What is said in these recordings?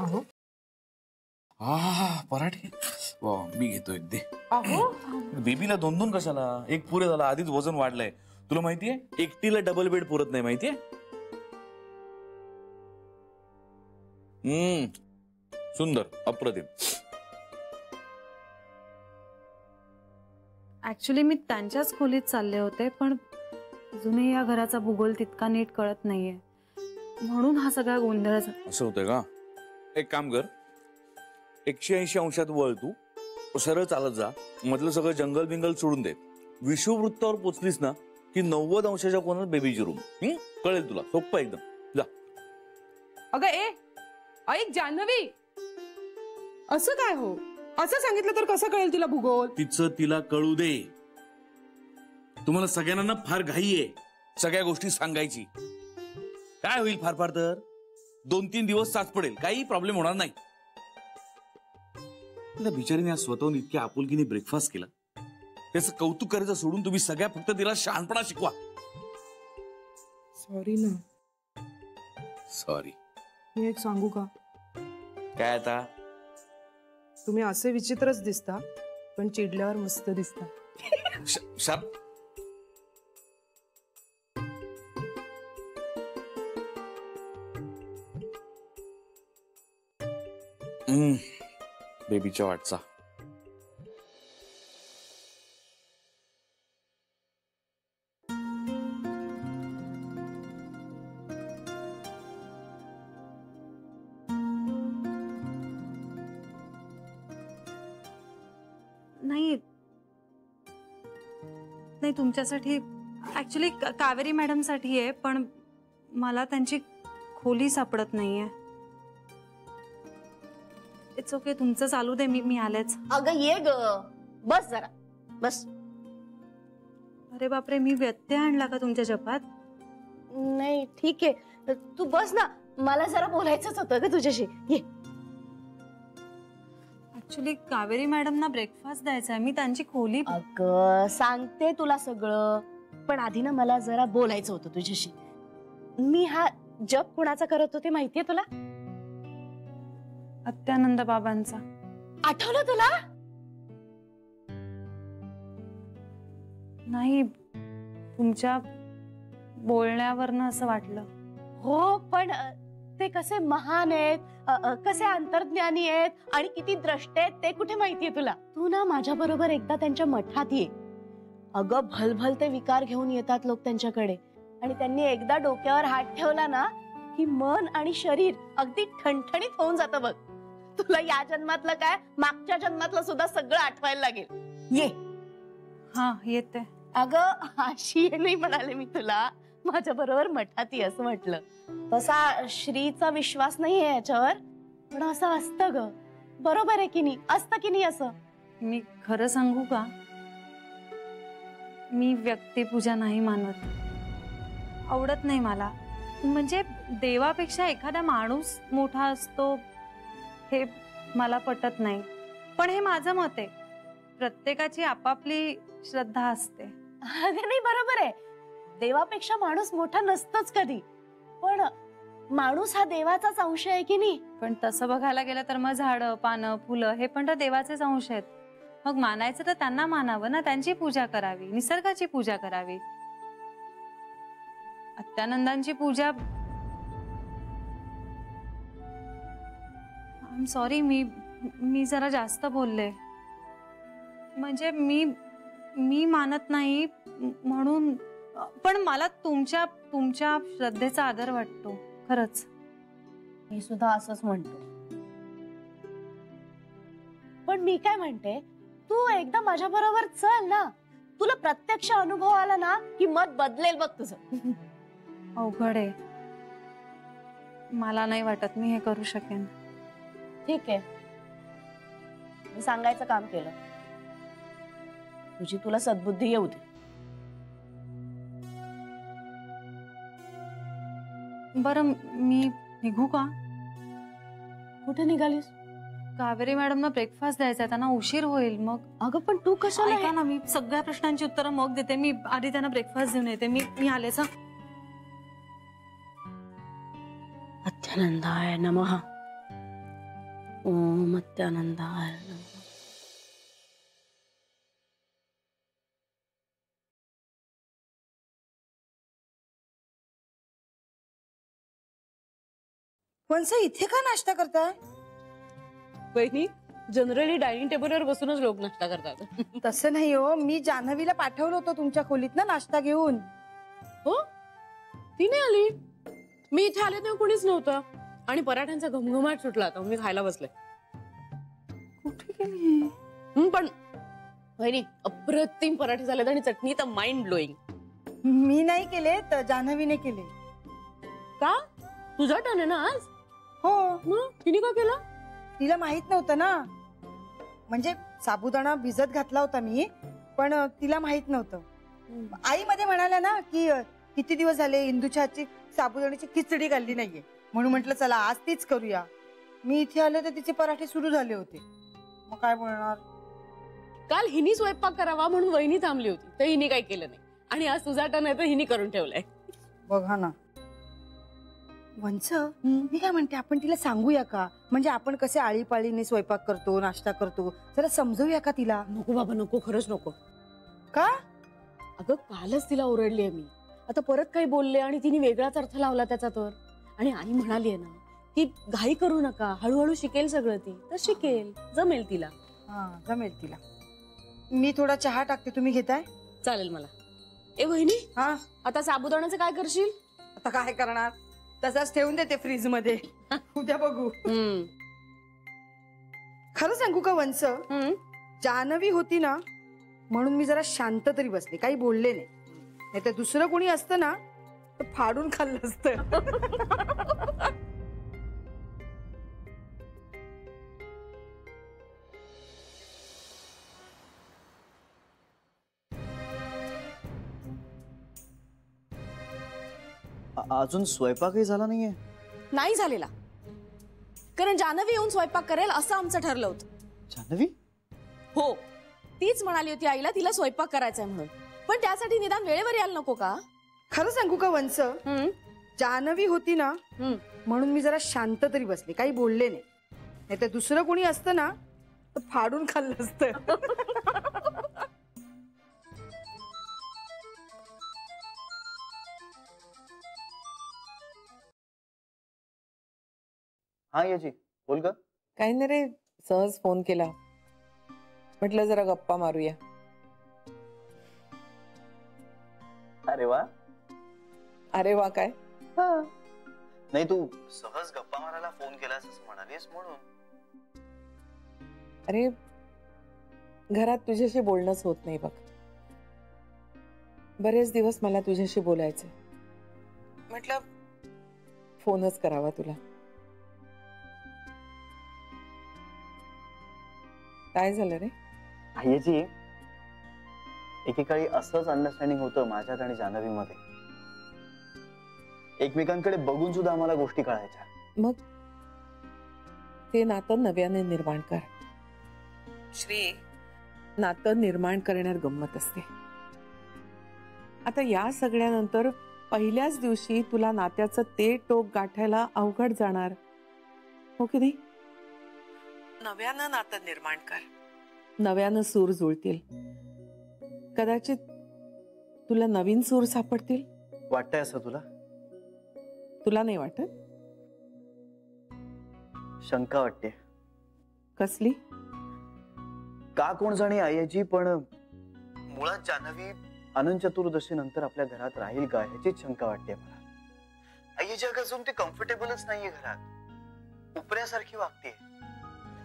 अहो पराठे वा मी घेतोय दे. अहो बेबीला 2-2 कशाला, एक पुरे झाला. आधीच वजन वाढलंय तुला माहितीये. एकटीला डबल बेड पुरत नाही माहितीये. सुंदर अप्रतिम. ऍक्च्युली मी त्यांच्याच खोलीत चालले होते, पण अजूनही या घराचा भूगोल तितका नीट कळत नाहीये, म्हणून हा सगळा गोंधळ. असं होतंय का? एक काम कर, 180 अंशात वळ तू, सरळ चालत जा, मधलं सगळं जंगल बिंगल सोडून दे. विषुववृत्तावर पोचलीस ना की 90 अंशाच्या कोणात बेबीची रूम. कळेल तुला, सोप्पं एकदम. जा. अगं ऐक जान्हवी, असं काय हो? असं सांगितलं तर कसं कळेल तिला भूगोल? तिचं तिला कळू दे. तुम्हाला सगळ्यांना फार घाई आहे सगळ्या गोष्टी सांगायची. काय होईल फार फार तर 2-3 दिवस साच पडेल, काही प्रॉब्लेम होणार नाही. त्या बिचारीने आज स्वतःहून इतक्या आपुलकीने ब्रेकफास्ट केला. त्याचं कौतुक करायचं सोडून तुम्ही सगळ्या फक्त तिला शहाणपणा शिकवा. सॉरी ना. सॉरी. मी एक सांगू का? काय आता? तुम्ही असे विचित्रच दिसता, पण चिडल्यावर मस्त दिसता. बेबीच्या वाटचा. नाही तुमच्यासाठी ऍक्च्युली कावेरी मॅडम साठी आहे, पण मला त्यांची खोली सापडत नाहीये. इट्स ओके, तुमचं चालू दे, मी आलेच. अगं ये ग, बस जरा बस. अरे बापरे, मी व्यत्यय आणला का तुमच्या जपात? नाही ठीक आहे, तू बस ना, मला जरा बोलायचंच होतं ग तुझ्याशी. ये. ऍक्च्युली कावेरी मॅडमना ब्रेकफास्ट द्यायचा आहे, मी त्यांची खोली. अगं सांगते तुला सगळं, पण आधी ना मला जरा बोलायचं होतं तुझ्याशी. मी हा जप कुणाचा करत होते माहितीये तुला? अत्यानंद बाबांचा. आठवलं तुला? नाही, तुमच्या बोलण्यावरनं असं वाटलं. हो, पण ते कसे महान आहेत, कसे अंतर्ज्ञानी आहेत आणि किती द्रष्टे आहेत ते कुठे माहितीये तुला? तू ना माझ्या बरोबर एकदा त्यांच्या मठात ये. अगं भलभल ते विकार घेऊन येतात लोक त्यांच्याकडे, आणि त्यांनी एकदा डोक्यावर हात ठेवला ना की मन आणि शरीर अगदी ठणठणीत होऊन जातं बघ. तुला या जन्मातलं काय, मागच्या जन्मातलं सुद्धा सगळं आठवायला लागेल. ये. हा येते. अगं अशी नाही म्हणाले मी तुला, माझ्या बरोबर मठात ये असं म्हटलं. तसा श्रीचा विश्वास नाहीये याच्यावर, पण असं असतं ग. बरोबर आहे की नाही? असतं की नाही असं? मी खरं सांगू का, मी व्यक्तिपूजा नाही मानत, आवडत नाही मला. म्हणजे देवापेक्षा एखादा माणूस मोठा असतो हे मला पटत नाही. पण हे माझं मत आहे, प्रत्येकाची आपापली श्रद्धा असते. अगं नाही, बरोबर आहे, देवापेक्षा माणूस मोठा नसतोच कधी, पण माणूस हा देवाचाच अंश आहे की नाही? पण तसं बघायला गेलं तर मग झाडं, पानं, फुलं हे पण तर देवाचेच अंश आहेत. मग मानायचं तर त्यांना मानावं ना, त्यांची पूजा करावी, निसर्गाची पूजा करावी. अत्यानंदांची पूजा, आय एम सॉरी, मी जरा जास्त बोलले. म्हणजे मी मानत नाही म्हणून, पण मला तुमच्या श्रद्धेचा आदर वाटतो खरंच. मी सुद्धा असंच म्हणतो, पण मी काय म्हणते, तू एकदा माझ्या बरोबर चल ना, तुला प्रत्यक्ष अनुभव आला ना की मत बदलेल बघ तुझं. अवघड आहे, मला नाही वाटत मी हे करू शकेन. ठीक आहे, मी सांगायचं काम केलं, तुझी तुला सद्बुद्धी येऊ दे. बरं मी निघू का? कुठे निघालीस? कावेरी मॅडमना ब्रेकफास्ट द्यायचा, त्यांना उशीर होईल मग. अगं पण तू कशाला? ऐका ना, मी सगळ्या प्रश्नांची उत्तरं मग देते, मी आधी त्यांना ब्रेकफास्ट देऊन येते. मी आलेच. अत्यानंदाय नमः. ओम अत्यानंदाय नमः. वंसा इथे का नाश्ता करताय? वहिनी, जनरली डायनिंग टेबलवर बसूनच लोक नाश्ता करतात. तसं नाही हो, मी जान्हवीला पाठवलं होतं तुमच्या खोलीत ना नाश्ता घेऊन. हो, ती नाही आली. मी इथे आले तेव्हा कुणीच नव्हतं आणि पराठ्यांचा घमघमाट सुटला होता. मी खायला बसले. कुठे गेली? पण वहिनी, अप्रतिम पराठे झालेत आणि चटणी तर माइंड ब्लोईंग. मी नाही केले तर जान्हवीने केले. का? तुझा टर्न आहे ना आज? हो, मग तिने का केला? तिला माहित नव्हतं ना. म्हणजे साबुदाणा भिजत घातला होता मी, पण तिला माहित नव्हतं. आई मध्ये म्हणाल्या ना की किती दिवस झाले इंदूच्या हातची साबुदाण्याची खिचडी खाल्ली नाहीये, म्हणून म्हटलं चला आज तीच करूया. मी इथे आले तर तिचे पराठे सुरू झाले होते. मग काय बोलणार? काल हिनी स्वयंपाक करावा म्हणून वहिनी थांबली होती, तर हिने काही केलं नाही. आणि आज तुझा टर्न आहे तर हिने करून ठेवलाय. बघा ना. वंस, मी काय म्हणते, आपण तिला सांगूया का? म्हणजे आपण कसे आळीपाळीने स्वयंपाक करतो, नाश्ता करतो, जरा समजूया का तिला? नको बाबा नको, खरंच नको. का? अगं कालच तिला ओरडली मी. आता परत काही बोलले आणि तिने वेगळाच अर्थ लावला त्याचा तर. आणि आई म्हणाली आहे ना की घाई करू नका, हळूहळू शिकेल सगळं. ती तर शिकेल, जमेल तिला. हा, जमेल तिला. मी थोडा चहा टाकते, तुम्ही घेताय? चालेल मला. ए वहिनी, हा, आता साबुदाण्याचं काय करशील? आता काय करणार, तसाच ठेवून देते फ्रीज मध्ये. उद्या बघू. खरं सांगू का वंस, जान्हवी होती ना म्हणून मी जरा शांत तरी बसले, काही बोलले नाही. नाही तर दुसरं कोणी असतं ना तर फाडून खाल्लं असतं. अजून स्वयंपाकही झाला नाहीये? नाही झालेला, कारण जान्हवी येऊन स्वयंपाक करेल असं आमचं ठरलं होतं. जान्हवी? हो, तीच म्हणाली होती आईला तिला स्वयंपाक करायचाय म्हणून. पण त्यासाठी निदान वेळेवर यायला नको का? खरं सांगू का वंस, जान्हवी होती ना म्हणून मी जरा शांत तरी बसले, काही बोलले नाही. नाही तर दुसरं कोणी असतं ना तर फाडून खाल्लं असतं. हा याची बोल ग. काही नाही रे, सहज फोन केला, म्हटलं जरा गप्पा मारूया. अरे वा. अरे वा काय? नाही, तू सहज गप्पा मारायला फोन केलास असं म्हणालीस म्हणून. अरे घरात तुझ्याशी बोलणंच होत नाही बघ. बरेच दिवस मला तुझ्याशी बोलायचं, म्हटलं फोनच करावा तुला. काय झालं रे? आईची एकेकाळी असंच अंडरस्टँडिंग होतं माझ्यात आणि जान्हवी मध्ये. एकमेकांकडे बघून सुद्धा आम्हाला गोष्टी कळायच्या. मग ते नातं नव्याने निर्माण कर श्री. नातं निर्माण करण्यात गंमत असते. आता या सगळ्यानंतर पहिल्याच दिवशी तुला नात्याचं ते टोक गाठायला अवघड जाणार, हो की नाही? नव्यानं नातं निर्माण कर, नव्यानं सूर जुळतील. कदाचित तुला नवीन सूर सापडतील. वाटतंय असं तुला? तुला नाही वाटत? शंका वाटते. कसली? का कोण जाणे आईची, पण मुळात जान्हवी अनंत चतुर्दशी नंतर आपल्या घरात राहील का ह्याचीच शंका वाटते मला. आईची अजून ती कम्फर्टेबलच नाहीये घरात. उपऱ्यासारखी वागते.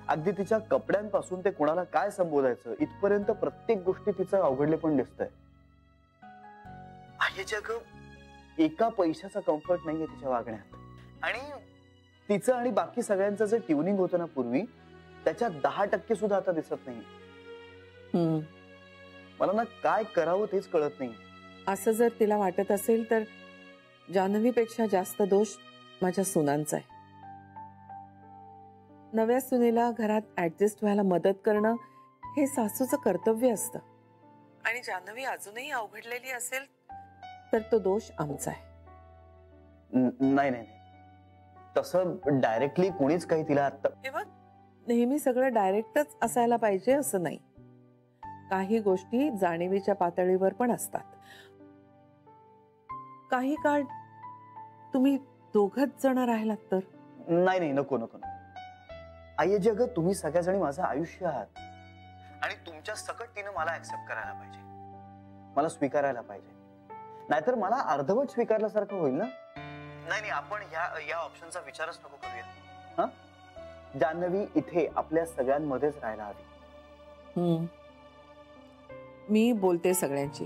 अगदी तिच्या कपड्यांपासून ते कोणाला काय संबोधायचं इथपर्यंत प्रत्येक गोष्टी तिचं अवघडले पण दिसतंय. आईच्या एका पैशाचा कम्फर्ट नाहीये तिच्या वागण्यात. आणि तिचं आणि बाकी सगळ्यांचं जे ट्युनिंग होतं ना पूर्वी, त्याच्या 10% सुद्धा आता दिसत नाही. मला ना काय करावं तेच कळत नाही. असं जर तिला वाटत असेल तर जान्हवीपेक्षा जास्त दोष माझ्या सुनांचा आहे. नव्या सुनेला घरात ऍडजस्ट व्हायला मदत करणं हे सासूचं कर्तव्य असतं. आणि जान्हवी अजूनही अवघडलेली असेल तर तो दोष आमचा आहे. नाही नाही, तसं डायरेक्टली कोणीच काही तिला आता. हे बघ, नेहमी सगळं डायरेक्टच असायला पाहिजे असं नाही. काही गोष्टी जाणीवीच्या पातळीवर पण असतात. काही काळ तुम्ही दोघच जण राहिलात तर. नाही नाही, नको नको. आईजी अगं, तुम्ही सगळ्याजणी माझं आयुष्य आहात आणि तुमच्या सकट तिनं मला ऍक्सेप्ट करायला पाहिजे, मला स्वीकारायला पाहिजे. नाहीतर मला अर्धवट स्वीकारल्यासारखं होईल ना. नाही नाही, आपण या ऑप्शनचा विचारच नको करूया. हा, जान्हवी इथे आपल्या सगळ्यांमध्येच राहायला हवी. मी बोलते सगळ्यांची,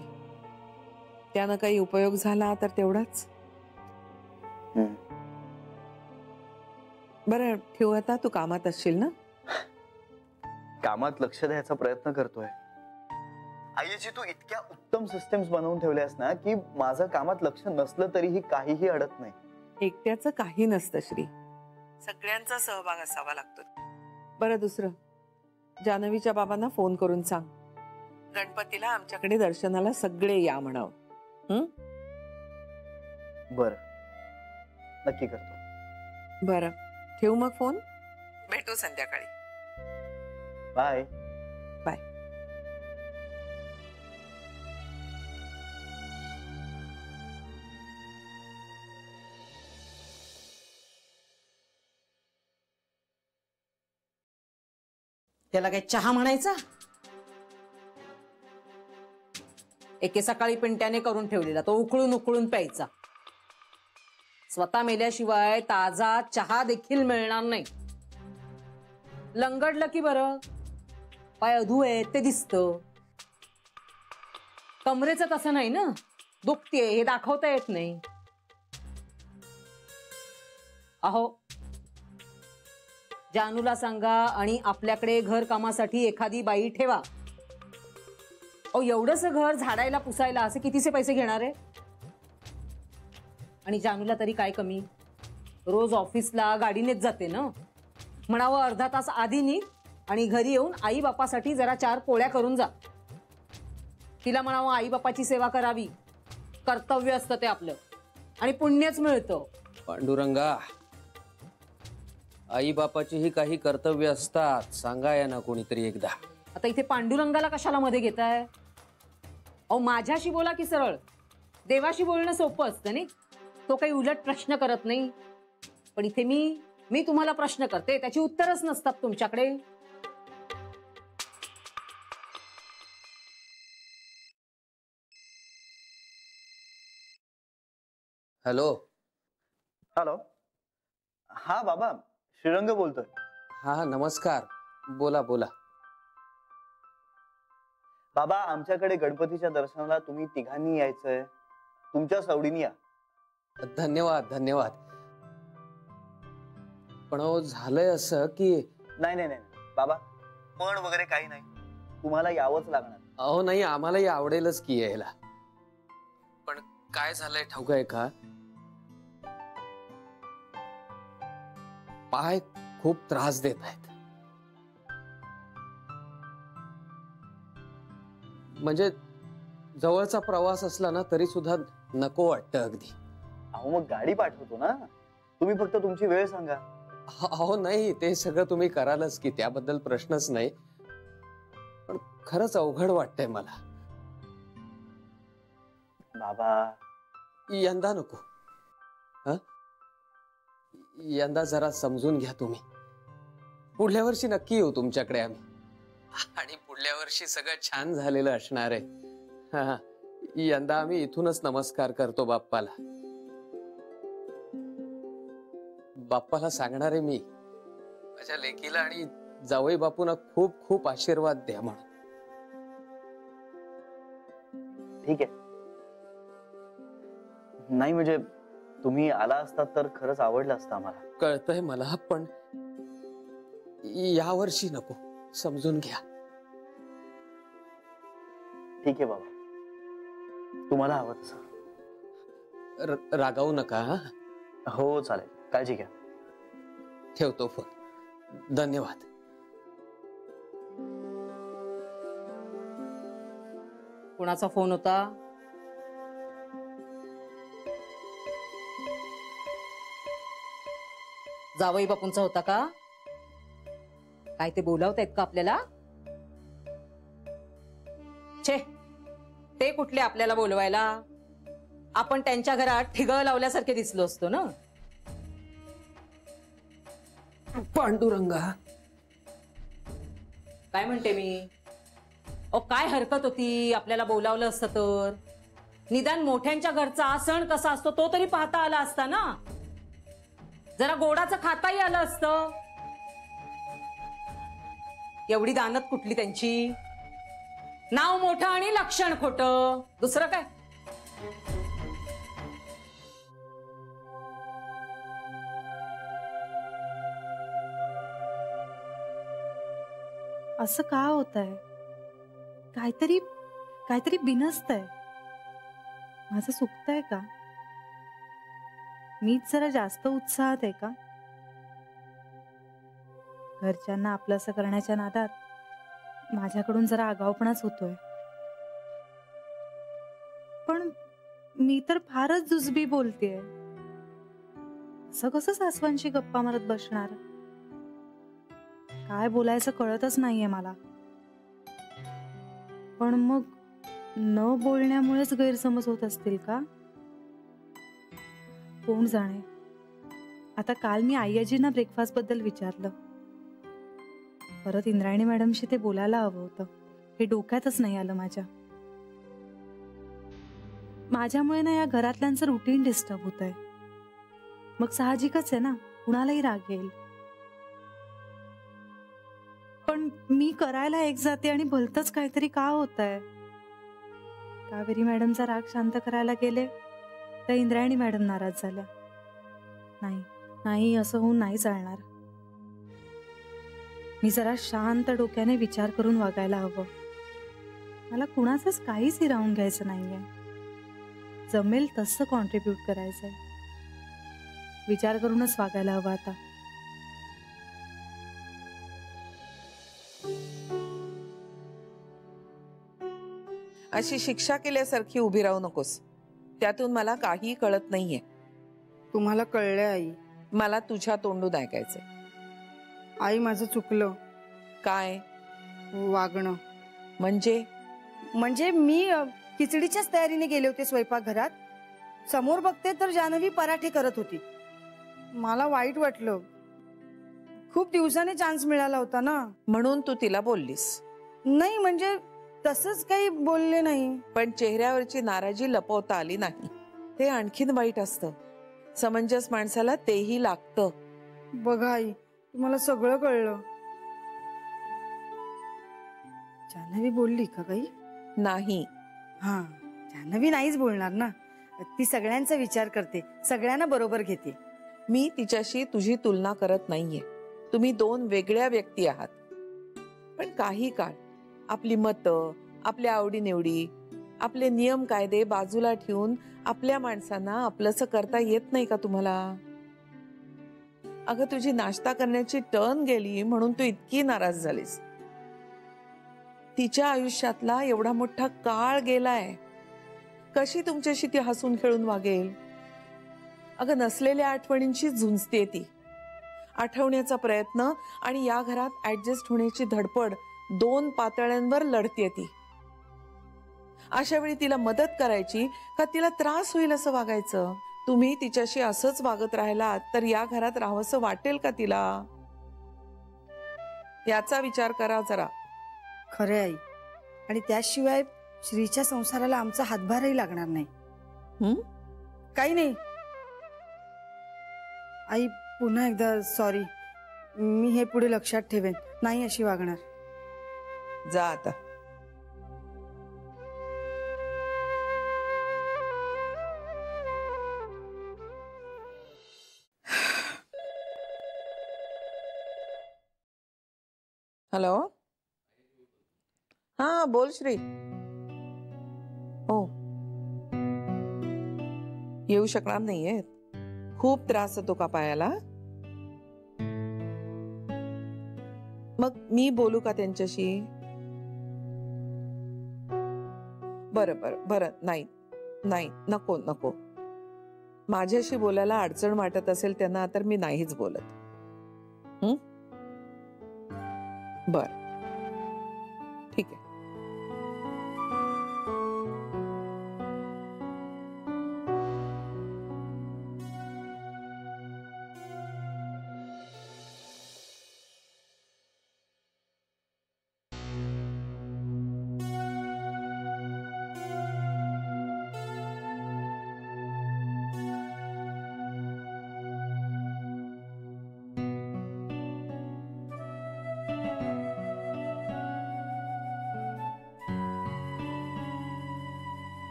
त्यानं काही उपयोग झाला तर तेवढाच. बरं ठेवू आता, तू कामात असशील ना. कामात लक्ष द्यायचा प्रयत्न करतोय. आईजी तू इतक्या उत्तम सिस्टम्स बनवून ठेवल्यास ना की माझं कामात लक्ष नसलं तरीही काहीही अडत नाही. एकट्याचं काही नसतं श्री, सगळ्यांचा सहभाग असावा लागतो. बरं दुसरं, जान्हवीच्या बाबांना फोन करून सांग गणपतीला आमच्याकडे दर्शनाला सगळे या म्हणावं. बर, नक्की करतो. बरं ठेवू मग फोन, भेटू संध्याकाळी. Bye bye. त्याला काय चहा म्हणायचा? एके सकाळी पिंट्याने करून ठेवलेला तो उकळून उकळून प्यायचा. स्वतः मेल्याशिवाय ताजा चहा देखील मिळणार नाही. लंगडलं की बरं पाय अधू आहे ते दिसतं. कमरेचं तसं नाही ना, दुखतेय हे दाखवता येत नाही. अहो जानूला सांगा आणि आपल्याकडे घर कामासाठी एखादी बाई ठेवा. अहो एवढंच घर झाडायला पुसायला असे कितीचे पैसे घेणार आहे? आणि जानूला तरी काय कमी, रोज ऑफिसला गाडीनेच जाते ना. म्हणावं अर्धा तास आधी निघ आणि घरी येऊन आई बापासाठी जरा 4 पोळ्या करून जा. तिला म्हणावं आई बापाची सेवा करावी, कर्तव्य असतं ते आपलं आणि पुण्यच मिळतं. पांडुरंगा, आई बापाचीही काही कर्तव्य असतात, सांगाया ना कोणीतरी एकदा. आता इथे पांडुरंगाला कशाला मध्ये घेताय? अहो माझ्याशी बोला की सरळ. देवाशी बोलणं सोपं असतं नाही, तो काही उलट प्रश्न करत नाही. पण इथे मी तुम्हाला प्रश्न करते, त्याची उत्तरच नसतात तुमच्याकडे. हॅलो. हॅलो. हा बाबा, श्रीरंग बोलतोय. हा नमस्कार, बोला बोला. बाबा आमच्याकडे गणपतीच्या दर्शनाला तुम्ही तिघांनी यायचंय, तुमच्या सवडीने या. धन्यवाद धन्यवाद. पण झालंय असं की. नाही नाही नाही बाबा, पण वगैरे काही नाही, तुम्हाला यावंच लागणार. अहो नाही, आम्हालाही आवडेलच की यायला. पण काय झालंय ठाऊक आहे का, पाय खूप त्रास देत आहेत. म्हणजे जवळचा प्रवास असला ना तरी सुद्धा नको वाटतं अगदी. अहो मग गाडी पाठवतो ना, तुम्ही फक्त तुमची वेळ सांगा. अहो नाही, ते सगळं तुम्ही करालच की, त्याबद्दल प्रश्नच नाही. पण खरंच अवघड वाटतंय मला. बाबा यंदा नको. यंदा जरा समजून घ्या तुम्ही. पुढल्या वर्षी नक्की येऊ तुमच्याकडे आम्ही, आणि पुढल्या वर्षी सगळं छान झालेलं असणार आहे. यंदा आम्ही इथूनच नमस्कार करतो बाप्पाला. बाप्पाला सांगणार आहे मी, माझ्या लेकीला आणि जावई बापूंना खूप खूप आशीर्वाद द्या म्हणून. ठीक आहे. नाही म्हणजे तुम्ही आला असतात तर खरंच आवडलं असतं आम्हाला. कळतंय मला, पण यावर्षी नको, समजून घ्या. ठीक आहे बाबा, तुम्हाला हवं तसं. रागावू नका. हो चालेल, काळजी घ्या. ठेवतो फोन. धन्यवाद. कोणाचा फोन होता? जावई बापूंचा होता का? काय ते बोलावतायत का आपल्याला? छे, ते कुठले आपल्याला बोलवायला? आपण त्यांच्या घरात ठिगळ लावल्यासारखे दिसलो असतो ना. पांडुरंगा, काय म्हणते मी? काय हरकत होती आपल्याला बोलावलं असतं तर? निदान मोठ्यांच्या घरचा सण कसा असतो तो तरी पाहता आला असता ना. जरा गोडाचं खाताही आलं असतं. एवढी दानत कुठली त्यांची? नाव मोठं आणि लक्षण खोटं, दुसरं काय? असं का होत आहे? काहीतरी काहीतरी बिनसतंय. माझं चुकतंय का? मीच जरा जास्त उत्साहात आहे का? घरच्यांना आपलंसं करण्याच्या नादात माझ्याकडून जरा आगाऊपणाच होतोय. पण मी तर फारच जुजबी बोलतेय. असं कसं सासवांशी गप्पा मारत बसणार? काय बोलायचं कळतच नाहीये मला. पण मग न बोलण्यामुळेच गैरसमज होत असतील का? कोण जाणे. आता काल मी आईजींना ब्रेकफास्ट बद्दल विचारलं. परत इंद्रायणी मॅडमशी ते बोलायला हवं होतं. हे डोक्यातच नाही आलं माझ्या. माझ्यामुळे ना या घरातल्यांचं रुटीन डिस्टर्ब होत आहे. मग साहजिकच आहे ना, कुणालाही राग येईल. पण मी करायला एक जाते आणि भलतंच काहीतरी का होत आहे. कावेरी मॅडमचा राग शांत करायला गेले तर इंद्रायणी मॅडम नाराज झाल्या. नाही नाही, असं होऊन नाही चालणार. मी जरा शांत डोक्याने विचार करून वागायला हवं. मला कुणाचंच काहीच हिरावून घ्यायचं नाहीये. जमेल तसं कॉन्ट्रीब्यूट करायचंय. विचार करूनच वागायला हवं आता. अशी शिक्षा केल्यासारखी उभी राहू नकोस. त्यातून मला काही कळत नाहीये. तुम्हाला कळलंय आई. मला तुझ्या तोंडून ऐकायचंय. आई माझं चुकलं. काय वागणं म्हणजे मी खिचडीच्याच तयारीने गेले होते स्वयंपाकघरात. समोर बघते तर जान्हवी पराठे करत होती. मला वाईट वाटलं. खूप दिवसांनी चान्स मिळाला होता ना. म्हणून तू तिला बोललीस? नाही म्हणजे तसंच काही बोलले नाही. पण चेहऱ्यावरची नाराजी लपवता आली नाही. ते आणखीन वाईट असतं. समंजस माणसाला तेही लागतं. बघा आई, तुम्हाला सगळं कळलं. जान्हवी बोलली का काही? नाही. हा, जान्हवी नाहीच बोलणार ना. ती सगळ्यांचा विचार करते, सगळ्यांना बरोबर घेते. मी तिच्याशी तुझी तुलना करत नाहीये. तुम्ही दोन वेगळ्या व्यक्ती आहात. पण काही काळ आपली मतं, आपल्या आवडीनिवडी, आपले नियम कायदे बाजूला ठेवून आपल्या माणसांना आपलंसं करता येत नाही का तुम्हाला? अगं, तुझी नाश्ता करण्याची टर्न गेली म्हणून तू इतकी नाराज झालीस. तिच्या आयुष्यातला एवढा मोठा काळ गेलाय. कशी तुमच्याशी ती हसून खेळून वागेल? अगं, नसलेल्या आठवणींशी झुंजते ती. आठवण्याचा प्रयत्न आणि या घरात ऍडजस्ट होण्याची धडपड, दोन पातळ्यांवर लढतीये ती. अशा वेळी तिला मदत करायची का तिला त्रास होईल असं वागायचं? तुम्ही तिच्याशी असंच वागत राहिलात तर या घरात राहावंसं वाटेल का तिला? याचा विचार करा जरा. खरे आई. आणि त्याशिवाय श्रीच्या संसाराला आमचा हातभारही लागणार नाही. काही नाही आई, पुन्हा एकदा सॉरी. मी हे पुढे लक्षात ठेवेन. नाही अशी वागणार. जा आता. हॅलो. हा, बोल श्री. हो, येऊ शकणार नाहीये. खूप त्रास होतो का पायाला? मग मी बोलू का त्यांच्याशी? बरं बरं बरं. नाही नाही, नको नको. माझ्याशी बोलायला अडचण वाटत असेल त्यांना तर मी नाहीच बोलत. बर, ठीक आहे.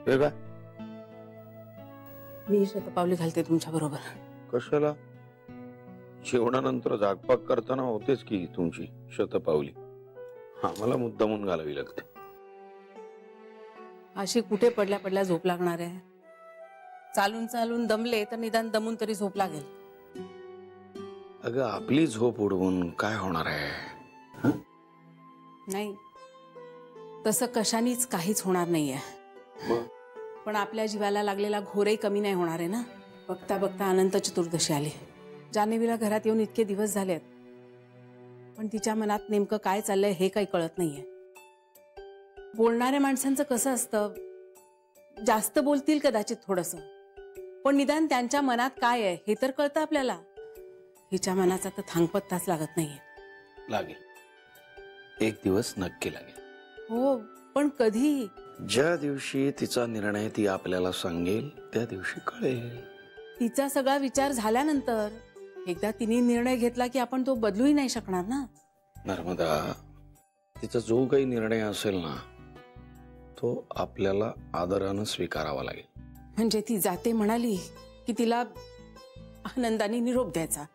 हे काय मी शतपावली घालते तुमच्या बरोबर. कशाला? जेवणानंतर जागपाक करताना होतेच की तुमची शतपावली. आम्हाला मुद्दामून घालावी लागते. अशी कुठे पडल्या पडल्या झोप लागणार आहे? चालून चालून दमले तर निदान दमून तरी झोप लागेल. अगं आपली झोप उडवून काय होणार आहे? नाही, तसं कशानीच काहीच होणार नाहीये. पण आपल्या जीवाला लागलेला घोरही कमी नाही होणार आहे ना. बघता बघता अनंत चतुर्दशी आली. जान्हवीला घरात येऊन इतके दिवस झालेत, पण तिच्या मनात नेमकं काय चाललंय हे काही कळत नाहीये. बोलणाऱ्या माणसांचं कसं असतं, जास्त बोलतील कदाचित थोडंसं, पण निदान त्यांच्या मनात काय आहे हे तर कळतं आपल्याला. हिच्या मनाचा तर थांगपत्ताच लागत नाहीये. लागेल, एक दिवस नक्की लागेल. हो, पण कधी? ज्या दिवशी तिचा निर्णय ती आपल्याला सांगेल त्या दिवशी कळेल. तिचा सगळा विचार झाल्यानंतर एकदा तिने निर्णय घेतला की आपण तो बदलूही नाही शकणार ना. नर्मदा, तिचा जो काही निर्णय असेल ना तो आपल्याला आदरानं स्वीकारावा लागेल. म्हणजे ती जाते म्हणाली की तिला आनंदाने निरोप द्यायचा.